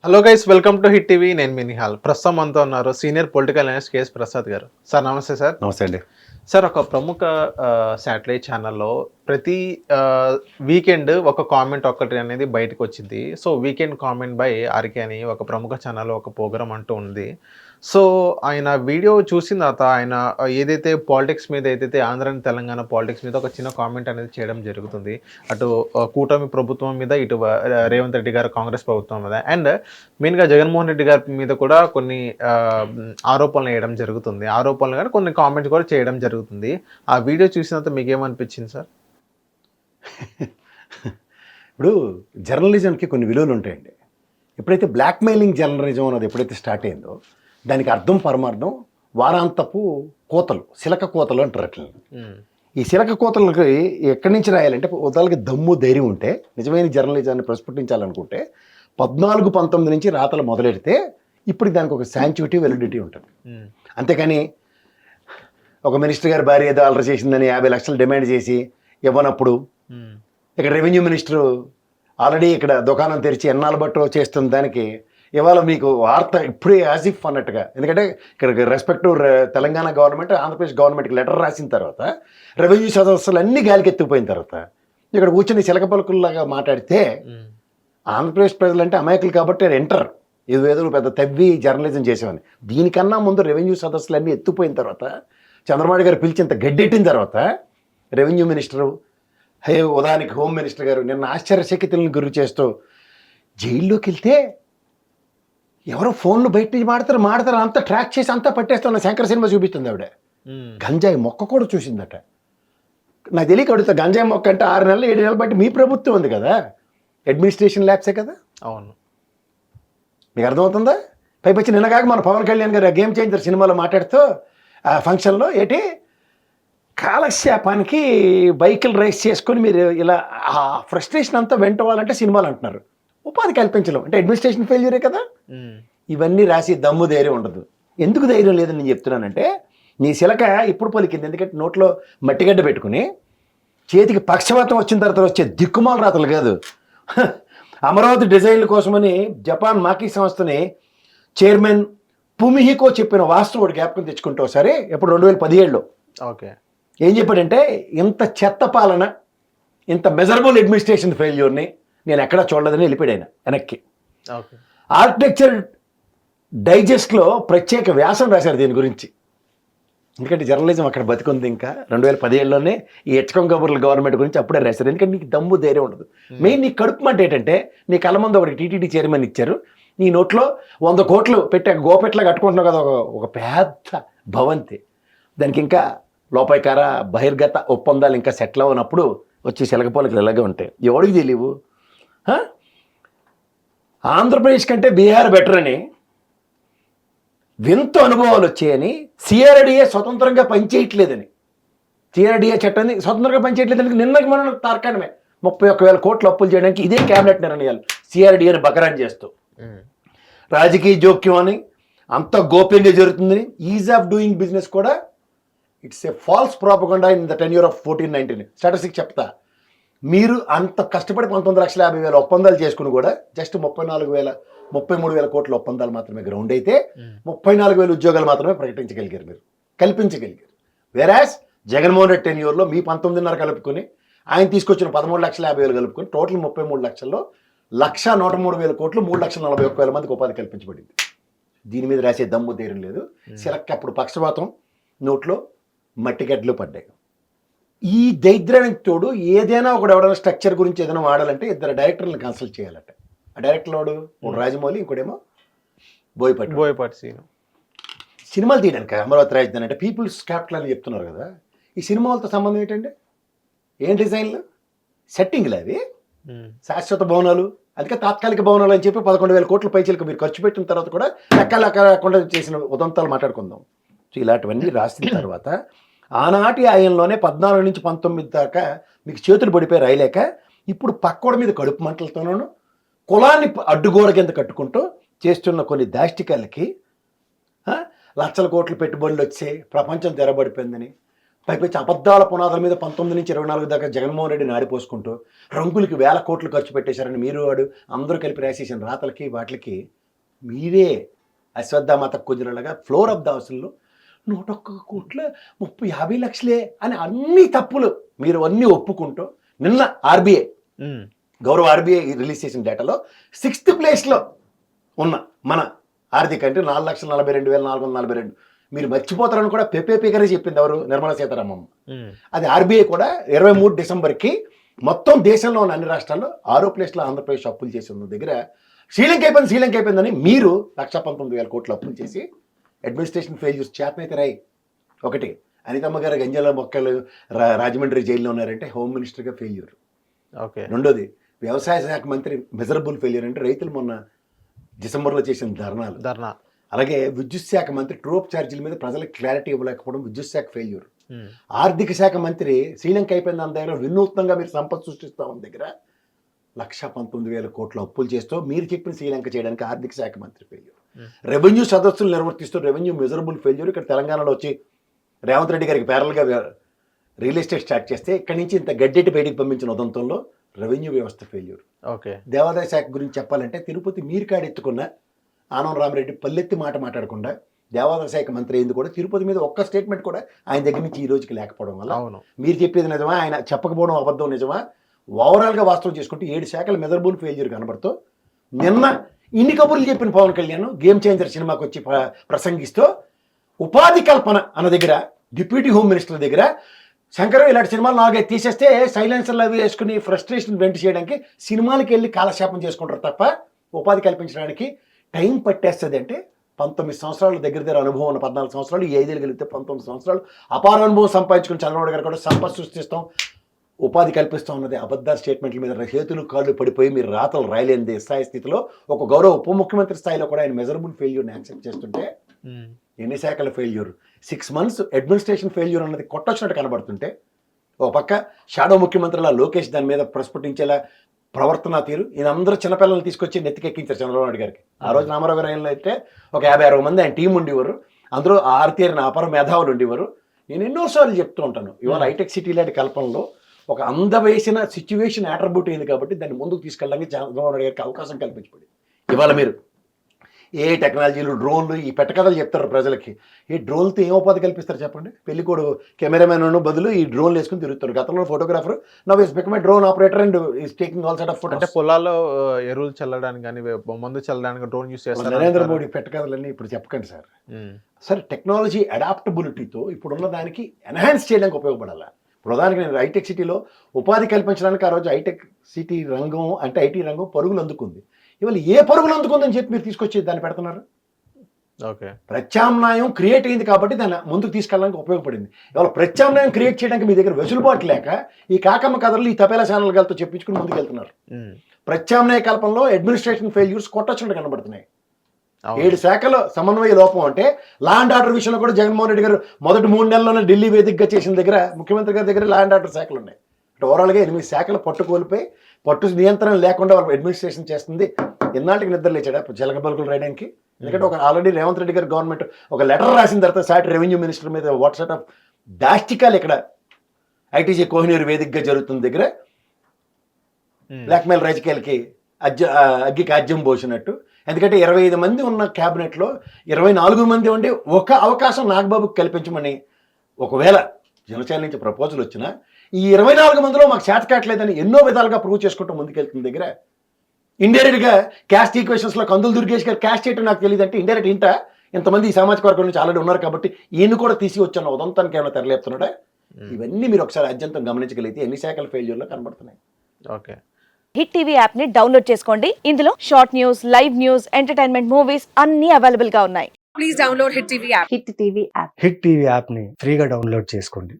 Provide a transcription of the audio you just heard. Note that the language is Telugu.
Hello guys, welcome to hit TV. నేను మీ నిహాల్. ప్రస్తుతం మనతో ఉన్నారు senior political analyst KS Prasad గారు. సార్ నమస్తే సార్. నమస్తే అండి. సార్, ఒక ప్రముఖ శాటిలైట్ ఛానల్లో ప్రతి వీకెండ్ ఒక కామెంట్ ఒక్కటి అనేది బయటకు వచ్చింది. So weekend comment by RK అని ఒక ప్రముఖ ఛానల్ ఒక ప్రోగ్రామ్ అంటూ ఉంది. సో ఆయన వీడియో చూసిన తర్వాత ఆయన ఏదైతే పాలిటిక్స్ మీద ఏదైతే ఆంధ్ర అండ్ తెలంగాణ పాలిటిక్స్ మీద ఒక చిన్న కామెంట్ అనేది చేయడం జరుగుతుంది. అటు కూటమి ప్రభుత్వం మీద, ఇటు రేవంత్ రెడ్డి గారు కాంగ్రెస్ ప్రభుత్వం మీద, అండ్ మెయిన్గా జగన్మోహన్ రెడ్డి గారి మీద కూడా కొన్ని ఆరోపణలు వేయడం జరుగుతుంది. ఆరోపణలు కానీ కొన్ని కామెంట్స్ కూడా చేయడం జరుగుతుంది. ఆ వీడియో చూసినంత మీకు ఏమనిపించింది సార్? ఇప్పుడు జర్నలిజంకి కొన్ని విలువలు ఉంటాయండి. ఎప్పుడైతే బ్లాక్మెయిలింగ్ జర్నలిజం అన్నది ఎప్పుడైతే స్టార్ట్ అయిందో దానికి అర్థం పరమార్థం వారాంతపు కోతలు, శిలక కోతలు అంటారు అట్లని. ఈ శిలక కోతలకి ఎక్కడి నుంచి రాయాలంటే ఉదాహరణకి దమ్ము ధైర్యం ఉంటే, నిజమైన జర్నలిజాన్ని ప్రస్ఫుటించాలనుకుంటే 14-19 నుంచి రాతలు మొదలెడితే ఇప్పుడు దానికి ఒక శాంచుటీ వెలిడిటీ ఉంటుంది. అంతేకాని ఒక మినిస్టర్ గారి భార్య ఏదో అలర చేసిందని 50 లక్షలు డిమాండ్ చేసి ఇవ్వనప్పుడు, ఇక్కడ రెవెన్యూ మినిస్టరు ఆల్రెడీ ఇక్కడ దుకాణం తెరిచి ఎన్నాళ్ళు బట్టో చేస్తున్న దానికి ఇవాళ మీకు వార్త ఇప్పుడే యాజిఫ్ అన్నట్టుగా. ఎందుకంటే ఇక్కడ రెస్పెక్టివ్ తెలంగాణ గవర్నమెంట్, ఆంధ్రప్రదేశ్ గవర్నమెంట్కి లెటర్ రాసిన తర్వాత రెవెన్యూ సదస్సులు అన్నీ గాలికి ఎత్తుకుపోయిన తర్వాత ఇక్కడ కూర్చొని చిలక పలుకుల్లాగా మాట్లాడితే ఆంధ్రప్రదేశ్ ప్రజలంటే అమాయకులు కాబట్టి ఎంటర్ ఏదో పెద్ద తవ్వి జర్నలిజం చేసేవాడిని. దీనికన్నా ముందు రెవెన్యూ సదస్సులు అన్నీ ఎత్తుపోయిన తర్వాత చంద్రబాబు గారు పిలిచేంత గడ్డెట్టిన తర్వాత రెవెన్యూ మినిస్టరు, ఉదాహరణకి హోమ్ మినిస్టర్ గారు నిన్న ఆశ్చర్యచకితులను గురి చేస్తూ జైల్లోకి వెళ్తే ఎవరో ఫోన్లు బయట నుంచి మాడతారు అంతా ట్రాక్ చేసి అంతా పట్టేస్తున్న శంకర్ సినిమా చూపిస్తుంది ఆవిడ. గంజాయి మొక్క కూడా చూసిందట. నాకు తెలియక అడుగుతా, గంజాయి మొక్క అంటే 6 నెలలు 7 నెలలు బట్టి మీ ప్రభుత్వం ఉంది కదా, అడ్మినిస్ట్రేషన్ ల్యాబ్సే కదా. అవును, మీకు అర్థమవుతుందా? పైపచ్చి నిన్నగాక మన పవన్ కళ్యాణ్ గారు గేమ్ చేంజర్ సినిమాలో మాట్లాడుతూ ఆ ఫంక్షన్లో ఏంటి కాలక్షేపానికి బైకులు రేస్ చేసుకొని మీరు ఇలా ఆ ఫ్రస్ట్రేషన్ అంతా వెంటవాలంటే సినిమాలు అంటున్నారు. ఉపాధి కల్పించడం అంటే అడ్మినిస్ట్రేషన్ ఫెయిల్యూరే కదా. ఇవన్నీ రాసి దమ్ము ధైర్యం ఉండదు. ఎందుకు ధైర్యం లేదని నేను చెప్తున్నానంటే, నీ శిలక ఇప్పుడు పలికింది. ఎందుకంటే నోట్లో మట్టిగడ్డ పెట్టుకుని చేతికి పక్షవాతం వచ్చిన తర్వాత వచ్చే దిక్కుమాల రాతలు కాదు. అమరావతి డిజైన్ల కోసమని జపాన్ మాకీ సంస్థని చైర్మన్ పుమిహికో చెప్పిన వాస్తవుడు జ్ఞాపకం తెచ్చుకుంటూ ఒకసారి ఎప్పుడు 2017లో ఓకే ఏం చెప్పాడంటే, ఇంత చెత్త పాలన, ఇంత మెజరబుల్ అడ్మినిస్ట్రేషన్ ఫెయిల్యూర్ని నేను ఎక్కడా చూడలేదని వెళ్ళిపోయాడు ఆయన వెనక్కి. ఆర్కిటెక్చర్ డైజెస్ట్లో ప్రత్యేక వ్యాసం రాశారు దీని గురించి. ఎందుకంటే జర్నలిజం అక్కడ బతికుంది. ఇంకా 2017లోనే ఈ హెచ్కం కబుర్ల గవర్నమెంట్ గురించి అప్పుడే రాశారు. ఎందుకంటే నీకు దమ్ము ధైర్యం ఉండదు. మెయిన్ నీ కడుపు మంట ఏంటంటే, నీ కళ్ళ ముందు ఒకటి టీటీడీ చైర్మన్ ఇచ్చారు, నీ నోట్లో 100 కోట్లు పెట్టి గోపెట్లా కట్టుకుంటున్నావు కదా, ఒక పెద్ద భవంతి. దానికి ఇంకా లోపాయికార బహిర్గత ఒప్పందాలు ఇంకా సెటిల్ అవ్వనప్పుడు వచ్చి శిలకపోలకి ఇలాగే ఉంటాయి. ఎవడికి తెలియవు. ఆంధ్రప్రదేశ్ కంటే బీహార్ బెటర్ అని వింత అనుభవాలు వచ్చాయని, సిఆర్డిఏ స్వతంత్రంగా పనిచేయట్లేదని, సిఆర్డిఏ చట్టాన్ని స్వతంత్రంగా పనిచేయట్లేదని నిన్నకి మనం తార్కాణమే 31,000 కోట్లు అప్పులు చేయడానికి ఇదే క్యాబినెట్ నిర్ణయాలు సిఆర్డిఏని బకరాన్ చేస్తూ, రాజకీయ జోక్యం అని అంత గోప్యంగా జరుగుతుందని, ఈజ్ ఆఫ్ డూయింగ్ బిజినెస్ కూడా it's a falls propaganda in the tenure of 14-19. Statistics చెప్తా, మీరు అంత కష్టపడి 19,50,000 ఒప్పందాలు చేసుకుని కూడా జస్ట్ 33,000 కోట్ల ఒప్పందాలు మాత్రమే గ్రౌండ్ అయితే 34,000 ఉద్యోగాలు మాత్రమే ప్రకటించగలిగారు, మీరు కల్పించగలిగారు. వేరాస్ జగన్మోహన్ రెడ్డి టెన్యూర్లో మీ 19.5 కలుపుకొని ఆయన తీసుకొచ్చిన 13,50,000 కలుపుకొని టోటల్ 33 లక్షల్లో 1,103,000 కోట్లు 3,41,000 మందికి ఉపాధి కల్పించబడింది. దీని మీద రాసే దమ్ము ధైర్యం లేదు. సిలక్ అప్పుడు పక్షపాతం, నోట్లో మట్టిగడ్డలు పడ్డాయి. ఈ దైద్రానికి తోడు ఏదైనా ఎవడైనా స్ట్రక్చర్ గురించి ఏదైనా వాడాలంటే 2 డైరెక్టర్లను కన్సల్ట్ చేయాలట. ఆ డైరెక్టర్ వాడు రాజమౌళి, ఇంకోటేమో బోయపాటి సీను. సినిమాలు తీయడానికి అమరావతి రాజధాని అంటే పీపుల్స్ క్యాపిటల్ అని చెప్తున్నారు కదా, ఈ సినిమాలతో సంబంధం ఏంటంటే ఏం డిజైన్లు, సెట్టింగ్లు అవి శాశ్వత భవనాలు. అందుకే తాత్కాలిక భవనాలు అని చెప్పి 11,000 కోట్ల పైచీలకు మీరు ఖర్చు పెట్టిన తర్వాత కూడా లెక్కకుండా చేసిన ఉదంతాలు మాట్లాడుకుందాం. సో ఇలాంటివన్నీ రాసిన తర్వాత ఆనాటి ఆయనలోనే 14 నుంచి 19 దాకా మీకు చేతులు పడిపోయి రాయలేక ఇప్పుడు పక్కోడి మీద కడుపు మంటలతోనూ కులాన్ని అడ్డుగోడ కింద కట్టుకుంటూ చేస్తున్న కొన్ని దాష్టికాలకి 1,00,000 కోట్ల పెట్టుబడులు వచ్చాయి, ప్రపంచం తెరబడిపోయిందని పైపెచ్చి అబద్ధాల పునాదుల మీద 19 నుంచి 24 దాకా జగన్మోహన్ రెడ్డి నాడిపోసుకుంటూ రంగులకి 1000 కోట్లు ఖర్చు పెట్టేశారని మీరు వాడు అందరూ కలిపి రాసేసిన రాతలకి వాటికి మీరే అశ్వత్థామాత కుదిరలాగా ఫ్లోర్ ఆఫ్ ద హౌస్లో 101 కోట్ల 50 లక్షలే అని అన్ని తప్పులు మీరు అన్నీ ఒప్పుకుంటూ నిన్న ఆర్బీఐ గౌరవ ఆర్బీఐ రిలీజ్ చేసిన డేటాలో 6th ప్లేస్లో ఉన్న మన ఆర్థిక అంటే 4,42,442 మీరు మర్చిపోతారని కూడా పెప్పేపీకరే చెప్పింది ఎవరు? నిర్మలా సీతారామన్. అది ఆర్బీఐ కూడా 23 డిసెంబర్కి మొత్తం దేశంలో ఉన్న అన్ని రాష్ట్రాల్లో 6వ ప్లేస్లో ఆంధ్రప్రదేశ్ అప్పులు చేసి ఉన్న దగ్గర శ్రీలంక అయిపోయిందని మీరు 1,19,000 కోట్లు అప్పులు చేసి అడ్మినిస్ట్రేషన్ ఫెయిల్యూర్స్ చేతనైతే రాయి. ఒకటి అనితమ్మ గారు గంజాల మొక్కలు రాజమండ్రి జైల్లో ఉన్నారంటే హోమ్ మినిస్టర్గా ఫెయిల్యూర్. ఓకే. రెండోది వ్యవసాయ శాఖ మంత్రి మెజరబుల్ ఫెయిల్యూర్ అంటే రైతులు మొన్న డిసెంబర్లో చేసిన ధర్నా. అలాగే విద్యుత్ శాఖ మంత్రి ట్రూప్ ఛార్జీల మీద ప్రజలకు క్లారిటీ ఇవ్వలేకపోవడం విద్యుత్ శాఖ ఫెయిల్యూర్. ఆర్థిక శాఖ మంత్రి శ్రీలంక అయిపోయింది దాని దగ్గర వినూత్నంగా మీరు సంపద సృష్టిస్తా ఉన్న దగ్గర 1,19,000 కోట్ల అప్పులు చేస్తూ మీరు చెప్పిన శ్రీలంక చేయడానికి ఆర్థిక శాఖ మంత్రి ఫెయిల్యూర్. రెవెన్యూ సదస్సులు నిర్వర్తిస్తూ రెవెన్యూ మెజరబుల్ ఫెయిల్యూర్. ఇక్కడ తెలంగాణలో వచ్చి రేవంత్ రెడ్డి గారికి ప్యారల్గా రియల్ ఎస్టేట్ స్టార్ట్ చేస్తే ఇక్కడి నుంచి ఇంత గడ్డెట్టి బయటికి పంపించిన ఉదంతంలో రెవెన్యూ వ్యవస్థ ఫెయిల్యూర్. ఓకే. దేవాదాయ శాఖ గురించి చెప్పాలంటే తిరుపతి మీరు కాడెత్తుకున్న ఆనం రామరెడ్డి పల్లెత్తి మాట మాట్లాడకుండా దేవాదాయ శాఖ మంత్రి అయింది కూడా తిరుపతి మీద ఒక్క స్టేట్మెంట్ కూడా ఆయన దగ్గర నుంచి ఈ రోజుకి లేకపోవడం వల్ల మీరు చెప్పేది నిజమా, ఆయన చెప్పకపోవడం అబద్ధం నిజమా, ఓవరాల్గా వాస్తవం చేసుకుంటే 7 శాఖల మెజరబుల్ ఫెయిల్యూర్ కనబడుతూ నిన్న ఇన్ని కబుర్లు చెప్పిన పవన్ కళ్యాణ్ గేమ్ చేంజర్ సినిమాకి వచ్చి ప్రసంగిస్తూ ఉపాధి కల్పన అన్న దగ్గర డిప్యూటీ హోమ్ మినిస్టర్ దగ్గర శంకర్ ఇలాంటి సినిమాలు నాలుగే తీసేస్తే సైలెన్సర్లు అవి వేసుకుని ఫ్రస్ట్రేషన్ వెంట చేయడానికి సినిమాలకి వెళ్ళి కాలక్షేపం చేసుకుంటారు తప్ప ఉపాధి కల్పించడానికి టైం పట్టేస్తుంది. అంటే 19 సంవత్సరాలు దగ్గర అనుభవం ఉన్న 14 సంవత్సరాలు, ఈ 5 ఏళ్ళు కలిగితే 19 సంవత్సరాలు అపార అనుభవం సంపాదించుకుని చంద్రబాబు గారు కూడా సంపద సృష్టిస్తాం, ఉపాధి కల్పిస్తాం అన్నది అబద్ధాల స్టేట్మెంట్ల మీద చేతులు కాళ్ళు పడిపోయి మీరు రాతలు రాయలేని స్థాయి స్థితిలో ఒక గౌరవ ఉప ముఖ్యమంత్రి స్థాయిలో కూడా ఆయన మెజరబుల్ ఫెయిల్యూర్ని యాక్సెప్ట్ చేస్తుంటే ఎన్ని శాఖల ఫెయిల్యూర్, 6 months అడ్మినిస్ట్రేషన్ ఫెయిల్యూర్ అన్నది కొట్టొచ్చినట్టు కనబడుతుంటే ఒక పక్క షాడో ముఖ్యమంత్రిలా లోకేష్ దాని మీద ప్రస్ఫుటించేలా ప్రవర్తన తీరు ఈయన అందరూ చిన్నపిల్లల్ని తీసుకొచ్చి నెత్తికెక్కించారు చంద్రబాబు నాయుడు గారికి. ఆ రోజు రామారావు గారు అయితే ఒక 50-60 మంది ఆయన టీం ఉండేవారు, అందులో ఆరితేరిన అపర మేధావులు ఉండేవారు. నేను ఎన్నోసార్లు చెప్తూ ఉంటాను, ఇవాళ హైటెక్ సిటీ లాంటి కల్పనలో ఒక అందవేసిన సిచ్యువేషన్ అట్రిబ్యూట్ అయింది కాబట్టి దాన్ని ముందుకు తీసుకెళ్ళడానికి చంద్రబాబు నాయుడు గారికి అవకాశం కల్పించబడింది. ఇవాళ మీరు ఏ టెక్నాలజీలు డ్రోన్లు ఈ పెట్టకథలు చెప్తారు ప్రజలకి, ఈ డ్రోన్లతో ఏం ఉపాధి కల్పిస్తారు చెప్పండి? పెళ్ళికోడు కెమెరామెన్ బదులు ఈ డ్రోన్లు వేసుకుని తిరుగుతారు. గతంలో photographer now is become a drone operator and is taking all set of photo. అంటే పొలాల్లో ఎరువులు చల్లడానికి కానీ మందు చల్లడానికి డ్రోన్ యూస్ చేస్తారు. నరేంద్ర మోడీ పెట్టకథలన్నీ ఇప్పుడు చెప్పకండి సార్. సార్ టెక్నాలజీ అడాప్టబిలిటీతో ఇప్పుడున్న దానికి ఎన్హాన్స్ చేయడానికి ఉపయోగపడాలి. ప్రధానికి నేను హైటెక్ సిటీలో ఉపాధి కల్పించడానికి ఆ రోజు హైటెక్ సిటీ రంగం అంటే ఐటీ రంగం పరుగులు అందుకుంది. ఇవాళ ఏ పరుగులు అందుకుందని చెప్పి మీరు తీసుకొచ్చి దాన్ని పెడుతున్నారు. ఓకే. ప్రత్యామ్నాయం క్రియేట్ అయింది కాబట్టి దాన్ని ముందుకు తీసుకెళ్ళడానికి ఉపయోగపడింది. ఇవాళ ప్రత్యామ్నాయం క్రియేట్ చేయడానికి మీ దగ్గర వెసులుబాటు లేక ఈ కాకమ్మ కథలు ఈ తపేలా ఛానల్తో చెప్పించుకుని ముందుకు వెళ్తున్నారు. ప్రత్యామ్నాయ కల్పనలో అడ్మినిస్ట్రేషన్ ఫెయిల్యూర్స్ కొట్టొచ్చినట్టు కనబడుతున్నాయి. 7 శాఖల సమన్వయ లోపం అంటే లా అండ్ ఆర్డర్ విషయంలో కూడా జగన్మోహన్ రెడ్డి గారు మొదటి 3 నెలల్లోనే ఢిల్లీ వేదికగా చేసిన దగ్గర ముఖ్యమంత్రి గారి దగ్గర లా అండ్ ఆర్డర్ శాఖలు ఉన్నాయి. అంటే ఓవరాల్గా 8 శాఖలు పట్టుకోల్పోయి పట్టు నియంత్రణ లేకుండా వాళ్ళు అడ్మినిస్ట్రేషన్ చేస్తుంది. ఎన్నాళ్ళకి నిద్ర లేచాడా చిలక బలుకులు రాయడానికి? ఎందుకంటే ఒక ఆల్రెడీ రేవంత్ రెడ్డి గారి గవర్నమెంట్ ఒక లెటర్ రాసిన తర్వాత సాటి రెవెన్యూ మినిస్టర్ మీద వాట్సాప్ ఆఫ్ దాష్టికాలు ఇక్కడ ఐటీసీ కోహినూరు వేదికగా జరుగుతున్న దగ్గర బ్లాక్మెయిల్ రాజకీయాలకి అగ్గికి ఆజ్యం పోసినట్టు. ఎందుకంటే 25 మంది ఉన్న క్యాబినెట్లో 24 మంది ఉండి ఒక అవకాశం నాగబాబుకి కల్పించమని ఒకవేళ జనసేన నుంచి ప్రపోజల్ వచ్చినా ఈ 24 మందిలో మాకు చేత కావట్లేదని ఎన్నో విధాలుగా ప్రూవ్ చేసుకుంటూ ముందుకెళ్తున్న దగ్గర ఇండైరెక్ట్గా క్యాస్ట్ ఈక్వేషన్స్లో కందులు దుర్గేష్ గారు క్యాస్ట్ చేయటం నాకు తెలియదు అంటే ఇండైరెక్ట్ ఇంట ఇంతమంది ఈ సామాజిక వర్గం నుంచి ఆల్రెడీ ఉన్నారు కాబట్టి ఈయన కూడా తీసి వచ్చాను ఉదంతానికి ఏమైనా తెరలేపుతున్నాడా? ఇవన్నీ మీరు ఒకసారి అత్యంతం గమనించగలిగితే ఎన్ని శాఖల ఫెయిల్యూర్లో కనబడుతున్నాయి. ఓకే. హిట్ టీవీ యాప్ ని డౌన్లోడ్ చేసుకోండి. ఇందులో short news, live news, entertainment movies అన్ని అవైలబుల్ గా ఉన్నాయి. Please download hit TV app. Hit TV app ని ఫ్రీగా డౌన్లోడ్ చేసుకోండి.